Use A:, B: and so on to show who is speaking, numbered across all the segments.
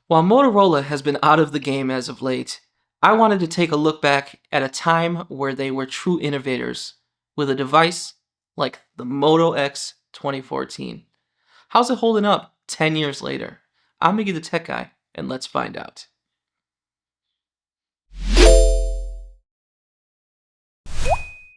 A: While Motorola has been out of the game as of late, I wanted to take a look back at a time where they were true innovators with a device like the Moto X 2014. How's it holding up 10 years later? I'm Miggy the Tech Guy, and let's find out.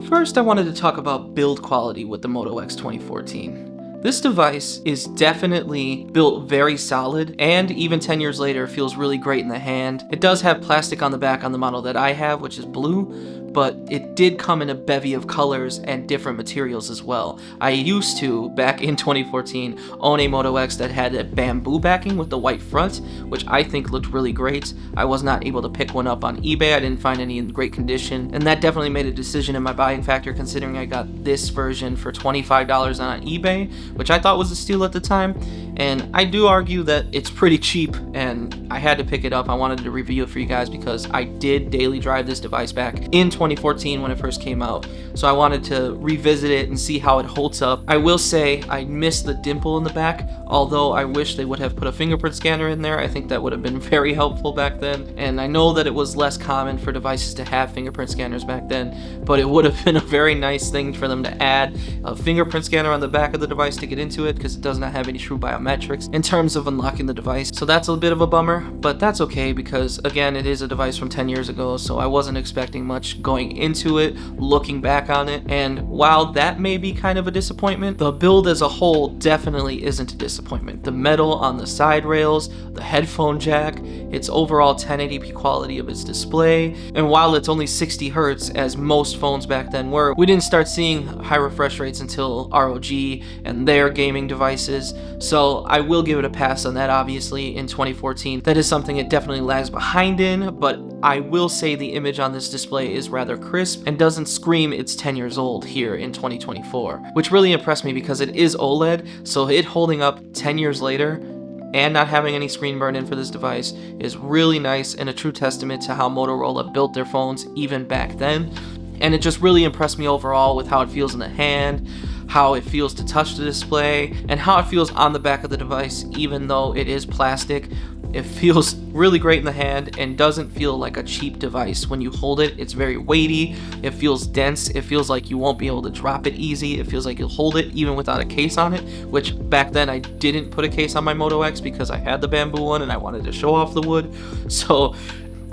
A: First, I wanted to talk about build quality with the Moto X 2014. This device is definitely built very solid, and even 10 years later feels really great in the hand. It does have plastic on the back on the model that I have, which is blue, but it did come in a bevy of colors and different materials as well. I used to, back in 2014, own a Moto X that had a bamboo backing with the white front, which I think looked really great. I was not able to pick one up on eBay. I didn't find any in great condition, and that definitely made a decision in my buying factor, considering I got this version for $25 on eBay, which I thought was a steal at the time. And I do argue that it's pretty cheap, and I had to pick it up. I wanted to review it for you guys because I did daily drive this device back in 2014 when it first came out. So I wanted to revisit it and see how it holds up. I will say I missed the dimple in the back, although I wish they would have put a fingerprint scanner in there. I think that would have been very helpful back then. And I know that it was less common for devices to have fingerprint scanners back then, but it would have been a very nice thing for them to add a fingerprint scanner on the back of the device to get into it, because it does not have any true biometrics in terms of unlocking the device. So that's a bit of a bummer, but that's okay because, again, it is a device from 10 years ago, so I wasn't expecting much going into it, looking back on it. And while that may be kind of a disappointment, the build as a whole definitely isn't a disappointment. The metal on the side rails, the headphone jack, its overall 1080p quality of its display, and while it's only 60 hertz as most phones back then were, we didn't start seeing high refresh rates until ROG and their gaming devices, so I will give it a pass on that. Obviously in 2014 that is something it definitely lags behind in, but I will say the image on this display is rather crisp and doesn't scream it's 10 years old here in 2024, which really impressed me because it is OLED, so it holding up 10 years later and not having any screen burn in for this device is really nice and a true testament to how Motorola built their phones even back then. And it just really impressed me overall with how it feels in the hand, how it feels to touch the display, and how it feels on the back of the device. Even though it is plastic, it feels really great in the hand and doesn't feel like a cheap device. When you hold it, it's very weighty, it feels dense, it feels like you won't be able to drop it easy, it feels like you'll hold it even without a case on it, which back then I didn't put a case on my Moto X because I had the bamboo one and I wanted to show off the wood. So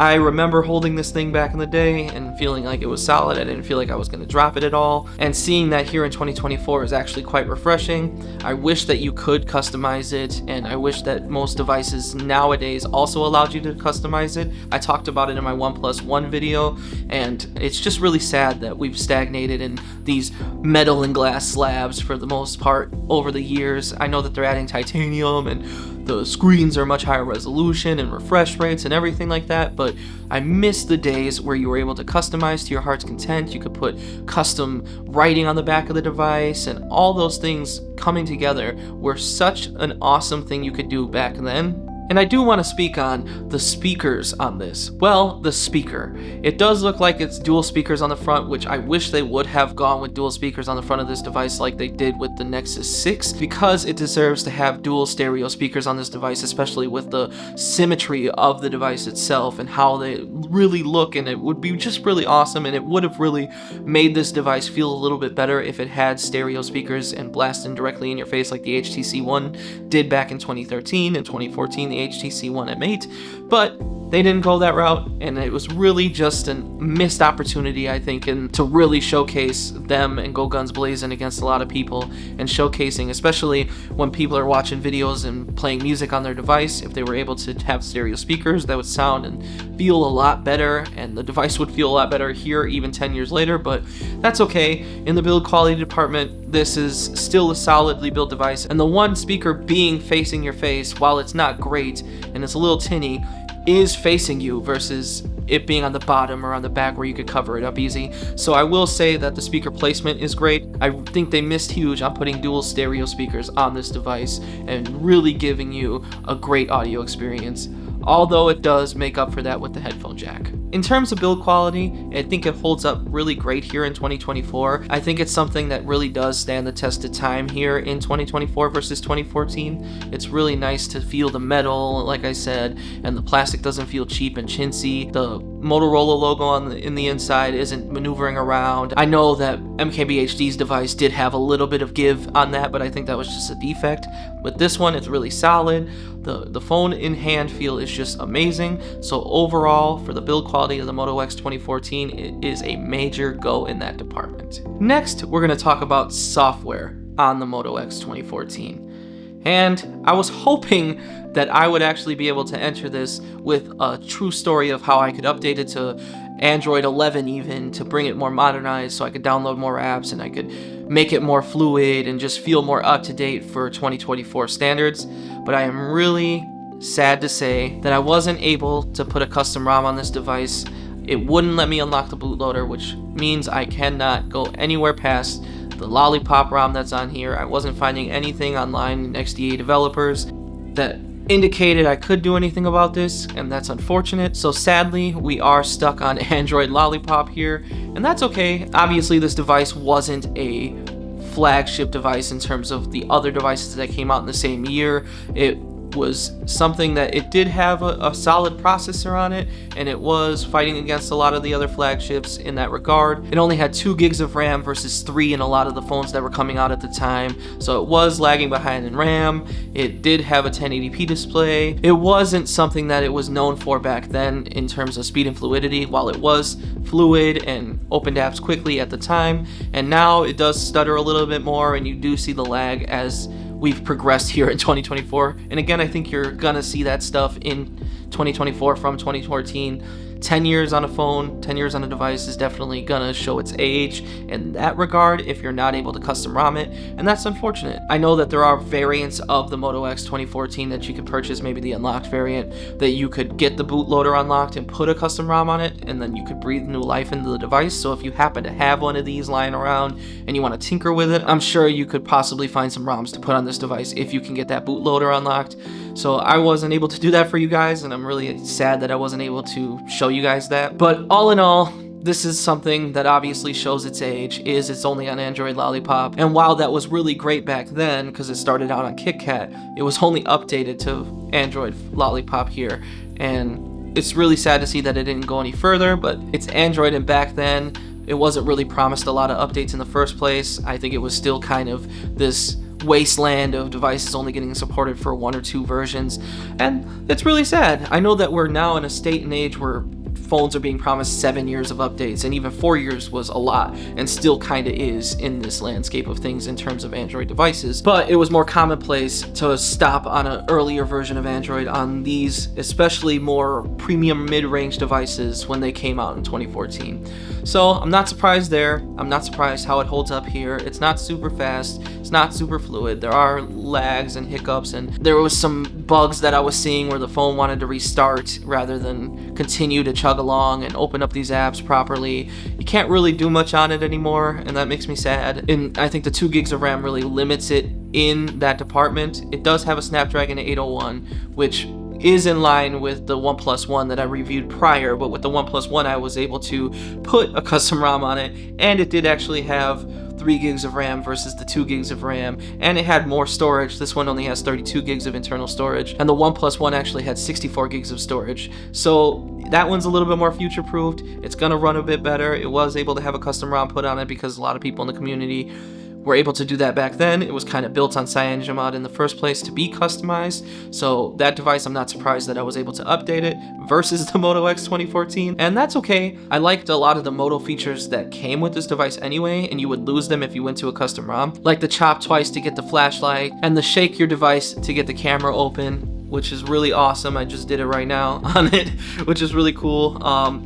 A: I remember holding this thing back in the day and feeling like it was solid. I didn't feel like I was going to drop it at all. And seeing that here in 2024 is actually quite refreshing. I wish that you could customize it, and I wish that most devices nowadays also allowed you to customize it. I talked about it in my OnePlus One video, and it's just really sad that we've stagnated in these metal and glass slabs for the most part over the years. I know that they're adding titanium and the screens are much higher resolution and refresh rates and everything like that, but I miss the days where you were able to customize to your heart's content. You could put custom writing on the back of the device, and all those things coming together were such an awesome thing you could do back then. And I do want to speak on the speakers on this. Well, the speaker. It does look like it's dual speakers on the front, which I wish they would have gone with dual speakers on the front of this device like they did with the Nexus 6, because it deserves to have dual stereo speakers on this device, especially with the symmetry of the device itself and how they really look, and it would be just really awesome, and it would have really made this device feel a little bit better if it had stereo speakers and blasting directly in your face like the HTC One did back in 2013 and 2014. The HTC One M8, but they didn't go that route, and it was really just a missed opportunity, I think, and to really showcase them and go guns blazing against a lot of people, and showcasing, especially when people are watching videos and playing music on their device, if they were able to have stereo speakers, that would sound and feel a lot better, and the device would feel a lot better here even 10 years later, but that's okay. In the build quality department, this is still a solidly built device, and the one speaker being facing your face, while it's not great and it's a little tinny, is facing you versus it being on the bottom or on the back where you could cover it up easy. So I will say that the speaker placement is great. I think they missed huge on putting dual stereo speakers on this device and really giving you a great audio experience. although it does make up for that with the headphone jack. In terms of build quality, I think it holds up really great here in 2024. I think it's something that really does stand the test of time here in 2024 versus 2014. It's really nice to feel the metal, like I said, and the plastic doesn't feel cheap and chintzy. The Motorola logo in the inside isn't maneuvering around. I know that MKBHD's device did have a little bit of give on that, but I think that was just a defect. With this one, it's really solid. The phone in hand feel is just amazing. So overall, for the build quality of the Moto X 2014, it is a major go in that department. Next, we're going to talk about software on the Moto X 2014. And I was hoping that I would actually be able to enter this with a true story of how I could update it to Android 11 even, to bring it more modernized so I could download more apps and I could make it more fluid and just feel more up to date for 2024 standards. But I am really sad to say that I wasn't able to put a custom ROM on this device. It wouldn't let me unlock the bootloader, which means I cannot go anywhere past the Lollipop ROM that's on here. I wasn't finding anything online in XDA developers that indicated I could do anything about this, and that's unfortunate. So sadly, we are stuck on Android Lollipop here, and that's okay. Obviously, this device wasn't a flagship device in terms of the other devices that came out in the same year. It was something that it did have a solid processor on it, and it was fighting against a lot of the other flagships in that regard. It only had 2 gigs of RAM versus 3 in a lot of the phones that were coming out at the time, so it was lagging behind in RAM. It did have a 1080p display. It wasn't something that it was known for back then in terms of speed and fluidity, while it was fluid and opened apps quickly at the time, and now it does stutter a little bit more, and you do see the lag as we've progressed here in 2024. And again, I think you're gonna see that stuff in 2024 from 2014. 10 years on a phone, 10 years on a device is definitely gonna show its age in that regard if you're not able to custom ROM it, and that's unfortunate. I know that there are variants of the Moto X 2014 that you could purchase, maybe the unlocked variant, that you could get the bootloader unlocked and put a custom ROM on it, and then you could breathe new life into the device. So if you happen to have one of these lying around and you want to tinker with it, I'm sure you could possibly find some ROMs to put on this device if you can get that bootloader unlocked. So I wasn't able to do that for you guys, and I'm really sad that I wasn't able to show you guys that. But all in all, this is something that obviously shows its age, is it's only on Android Lollipop. And while that was really great back then, because it started out on KitKat, it was only updated to Android Lollipop here. And it's really sad to see that it didn't go any further, but it's Android, and back then, it wasn't really promised a lot of updates in the first place. I think it was still kind of this wasteland of devices only getting supported for 1 or 2 versions, and it's really sad. I know that we're now in a state and age where phones are being promised 7 years of updates, and even 4 years was a lot, and still kind of is in this landscape of things in terms of Android devices. But it was more commonplace to stop on an earlier version of Android on these, especially more premium mid-range devices when they came out in 2014. So I'm not surprised there. I'm not surprised how it holds up here. It's not super fast. It's not super fluid. There are lags and hiccups, and there was some bugs that I was seeing where the phone wanted to restart rather than continue to chug along and open up these apps properly. You can't really do much on it anymore, and that makes me sad. And I think the 2 gigs of RAM really limits it in that department. It does have a Snapdragon 801, which is in line with the OnePlus One that I reviewed prior, but with the OnePlus One I was able to put a custom ROM on it, and it did actually have 3 gigs of RAM versus the 2 gigs of RAM, and it had more storage. This one only has 32 gigs of internal storage, and the OnePlus One actually had 64 gigs of storage. So that one's a little bit more future-proofed. It's gonna run a bit better. It was able to have a custom ROM put on it because a lot of people in the community were able to do that back then. It was kind of built on CyanogenMod in the first place to be customized. So that device, I'm not surprised that I was able to update it versus the Moto X 2014, and that's okay. I liked a lot of the Moto features that came with this device anyway, and you would lose them if you went to a custom ROM, like the chop twice to get the flashlight and the shake your device to get the camera open, which is really awesome. I just did it right now on it, which is really cool.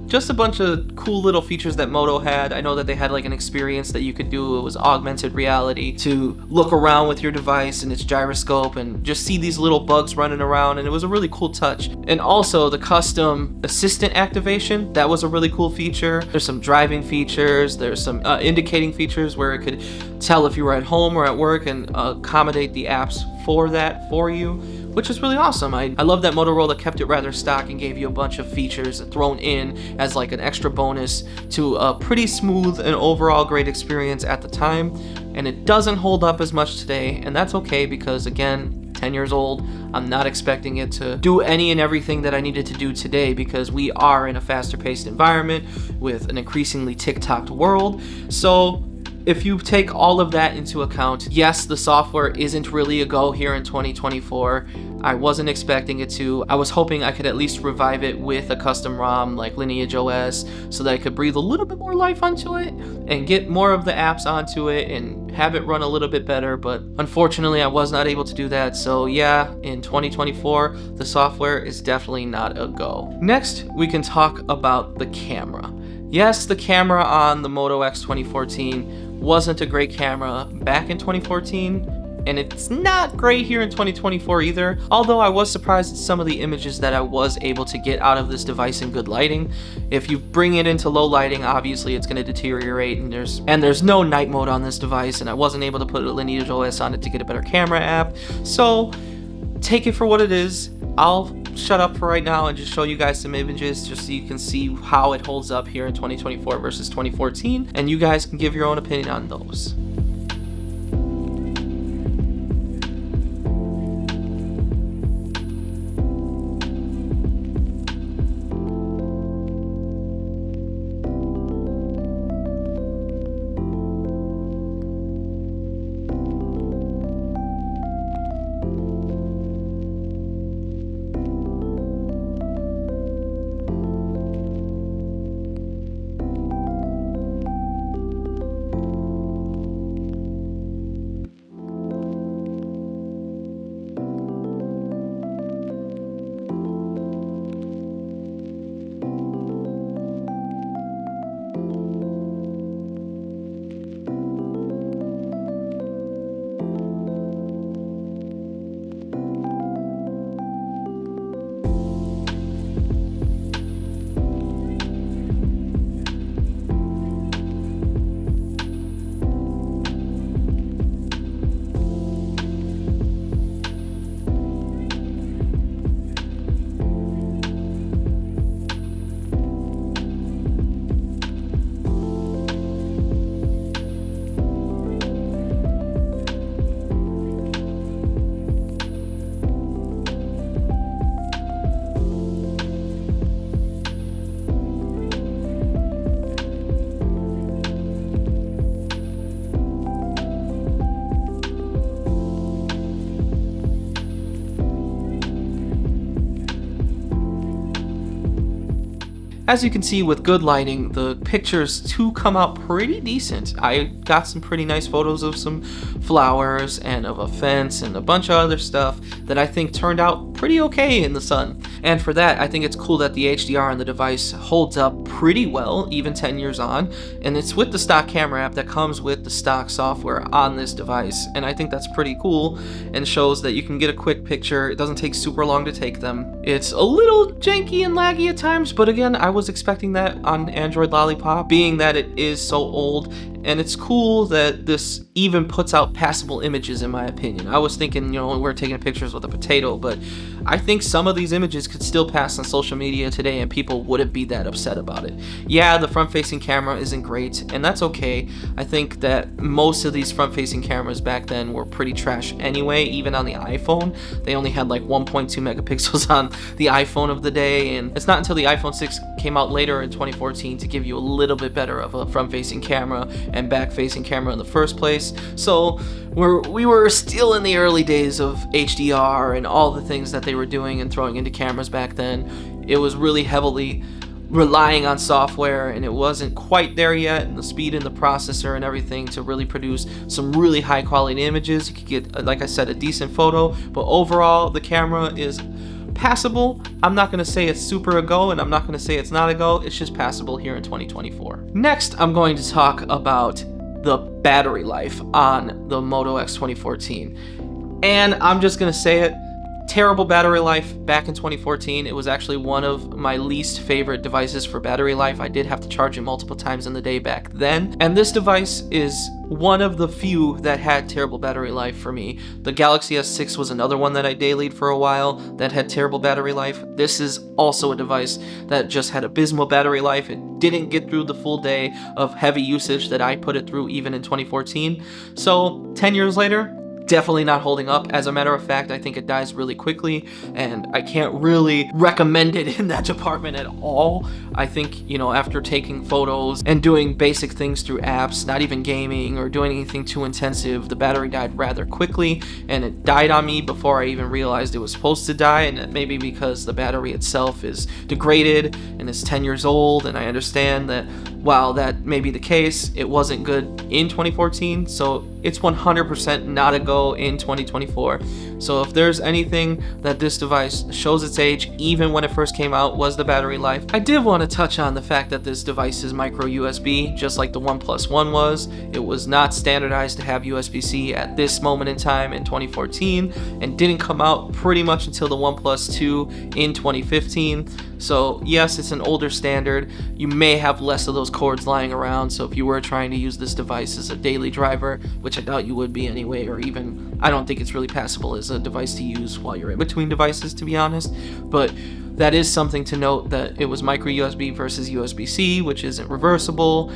A: Just a bunch of cool little features that Moto had. I know that they had like an experience that you could do. It was augmented reality to look around with your device and its gyroscope and just see these little bugs running around, and it was a really cool touch. And also the custom assistant activation, that was a really cool feature. There's some driving features, there's some indicating features where it could tell if you were at home or at work and accommodate the apps for that for you, which is really awesome. I love that Motorola kept it rather stock and gave you a bunch of features thrown in as like an extra bonus to a pretty smooth and overall great experience at the time. And it doesn't hold up as much today, and that's okay because, again, 10 years old, I'm not expecting it to do any and everything that I needed to do today because we are in a faster paced environment with an increasingly TikToked world. So if you take all of that into account, yes, the software isn't really a go here in 2024. I wasn't expecting it to. I was hoping I could at least revive it with a custom ROM like Lineage OS so that I could breathe a little bit more life onto it and get more of the apps onto it and have it run a little bit better, but unfortunately I was not able to do that. So yeah, in 2024, the software is definitely not a go. Next, we can talk about the camera. Yes, the camera on the Moto X 2014 wasn't a great camera back in 2014, and it's not great here in 2024 either, although I was surprised at some of the images that I was able to get out of this device in good lighting. If you bring it into low lighting, obviously it's going to deteriorate, and there's no night mode on this device, and I wasn't able to put a Lineage OS on it to get a better camera app, so take it for what it is. I'll shut up for right now and just show you guys some images just so you can see how it holds up here in 2024 versus 2014, and you guys can give your own opinion on those. As you can see, with good lighting, the pictures do come out pretty decent. I got some pretty nice photos of some flowers and of a fence and a bunch of other stuff that I think turned out pretty okay in the sun. And for that, I think it's cool that the HDR on the device holds up pretty well, even 10 years on, and it's with the stock camera app that comes with the stock software on this device, and I think that's pretty cool and shows that you can get a quick picture. It doesn't take super long to take them. It's a little janky and laggy at times, but again, I was expecting that on Android Lollipop, being that it is so old, and it's cool that this even puts out passable images, in my opinion. I was thinking, we're taking pictures with a potato, but I think some of these images could still pass on social media today and people wouldn't be that upset about it. Yeah, the front-facing camera isn't great, and that's okay. I think that most of these front-facing cameras back then were pretty trash anyway, even on the iPhone. They only had like 1.2 megapixels on the iPhone of the day, and it's not until the iPhone 6 came out later in 2014 to give you a little bit better of a front-facing camera and back-facing camera in the first place. So we were still in the early days of HDR and all the things that they were doing and throwing into cameras back then. It was really heavily relying on software, and it wasn't quite there yet, and the speed in the processor and everything to really produce some really high quality images. You could get, like I said, a decent photo, but overall the camera is passable. I'm not going to say it's super a go, and I'm not going to say it's not a go. It's just passable here in 2024. Next, I'm going to talk about the battery life on the Moto X 2014. And I'm just going to say it, Terrible battery life back in 2014. It was actually one of my least favorite devices for battery life. I did have to charge it multiple times in the day back then. And this device is one of the few that had terrible battery life for me. The Galaxy S6 was another one that I dailied for a while that had terrible battery life. This is also a device that just had abysmal battery life. It didn't get through the full day of heavy usage that I put it through even in 2014. So 10 years later, definitely not holding up. As a matter of fact, I think it dies really quickly, and I can't really recommend it in that department at all. I think, after taking photos and doing basic things through apps, not even gaming or doing anything too intensive, the battery died rather quickly, and it died on me before I even realized it was supposed to die. And that may be because the battery itself is degraded and is 10 years old, and I understand that while that may be the case, it wasn't good in 2014, so it's 100% not a go in 2024. So if there's anything that this device shows its age, even when it first came out, was the battery life. I did want to touch on the fact that this device is micro USB, just like the OnePlus One was. It was not standardized to have USB-C at this moment in time in 2014, and didn't come out pretty much until the OnePlus 2 in 2015. So yes, it's an older standard. You may have less of those cords lying around, so if you were trying to use this device as a daily driver, which I doubt you would be anyway, or even, I don't think it's really passable as a device to use while you're in between devices, to be honest. But that is something to note, that it was micro USB versus USB-C, which isn't reversible,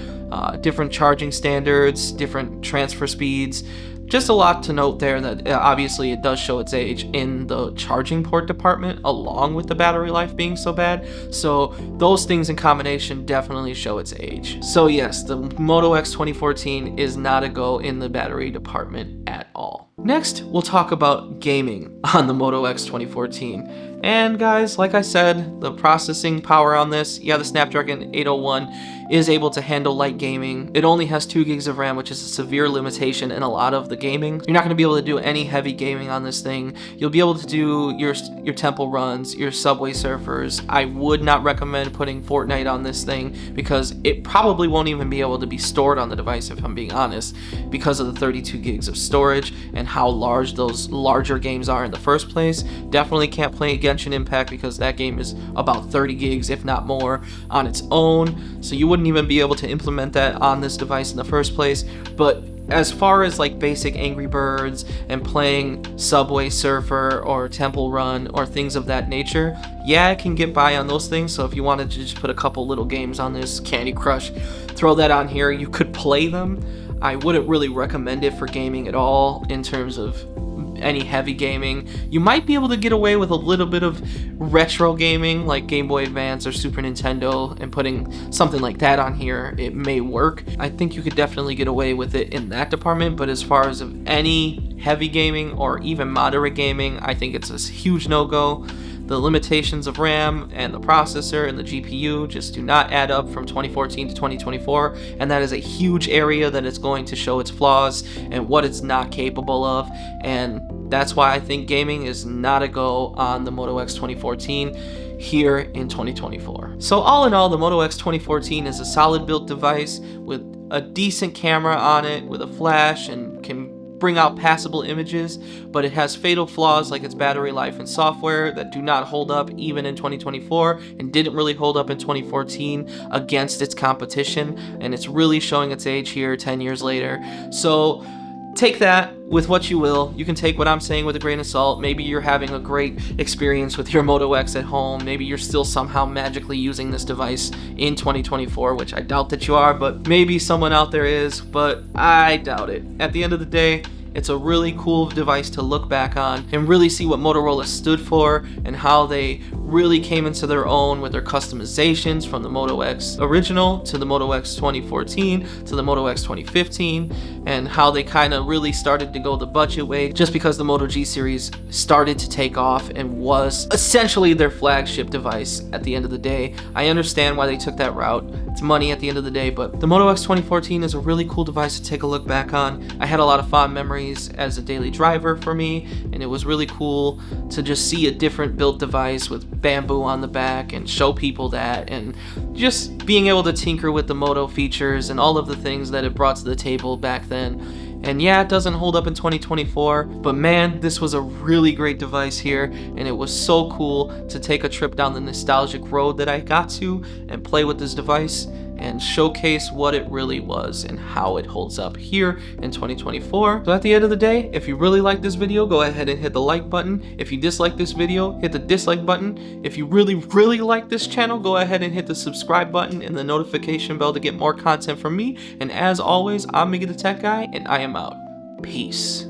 A: different charging standards, different transfer speeds. Just a lot to note there, that obviously it does show its age in the charging port department, along with the battery life being so bad. So those things in combination definitely show its age. So yes, the Moto X 2014 is not a go in the battery department at all. Next, we'll talk about gaming on the Moto X 2014. And guys, like I said, the processing power on this, the Snapdragon 801 is able to handle light gaming. It only has 2 gigs of RAM, which is a severe limitation in a lot of the gaming. You're not going to be able to do any heavy gaming on this thing. You'll be able to do your temple runs, your Subway Surfers. I would not recommend putting Fortnite on this thing, because it probably won't even be able to be stored on the device, if I'm being honest, because of the 32 gigs of storage and how large those larger games are in the first place. Definitely can't play Genshin Impact, because that game is about 30 gigs, if not more, on its own. So you wouldn't even be able to implement that on this device in the first place. But as far as like basic Angry Birds and playing Subway Surfer or Temple Run or things of that nature, it can get by on those things. So if you wanted to just put a couple little games on this, Candy Crush, throw that on here, you could play them. I wouldn't really recommend it for gaming at all in terms of any heavy gaming. You might be able to get away with a little bit of retro gaming like Game Boy Advance or Super Nintendo, and putting something like that on here, it may work. I think you could definitely get away with it in that department, but as far as of any heavy gaming or even moderate gaming, I think it's a huge no-go. The limitations of RAM and the processor and the GPU just do not add up from 2014 to 2024, and that is a huge area that is going to show its flaws and what it's not capable of, and that's why I think gaming is not a go on the Moto X 2014 here in 2024. So all in all, the Moto X 2014 is a solid built device with a decent camera on it, with a flash, and can bring out passable images, but it has fatal flaws like its battery life and software that do not hold up even in 2024, and didn't really hold up in 2014 against its competition, and it's really showing its age here 10 years later. So take that with what you will. You can take what I'm saying with a grain of salt. Maybe you're having a great experience with your Moto X at home. Maybe you're still somehow magically using this device in 2024, which I doubt that you are, but maybe someone out there is, but I doubt it. At the end of the day, it's a really cool device to look back on and really see what Motorola stood for and how they really came into their own with their customizations from the Moto X original to the Moto X 2014 to the Moto X 2015, and how they kind of really started to go the budget way just because the Moto G series started to take off and was essentially their flagship device at the end of the day. I understand why they took that route. It's money at the end of the day, but the Moto X 2014 is a really cool device to take a look back on. I had a lot of fond memories as a daily driver for me, and it was really cool to just see a different built device with bamboo on the back and show people that, and just being able to tinker with the Moto features and all of the things that it brought to the table back then. And yeah, it doesn't hold up in 2024, but man, this was a really great device here, and it was so cool to take a trip down the nostalgic road that I got to and play with this device and showcase what it really was and how it holds up here in 2024. So at the end of the day, if you really like this video, go ahead and hit the like button. If you dislike this video, hit the dislike button. If you really like this channel, go ahead and hit the subscribe button and the notification bell to get more content from me. And as always, I'm Miggy the Tech Guy, and I am out. Peace.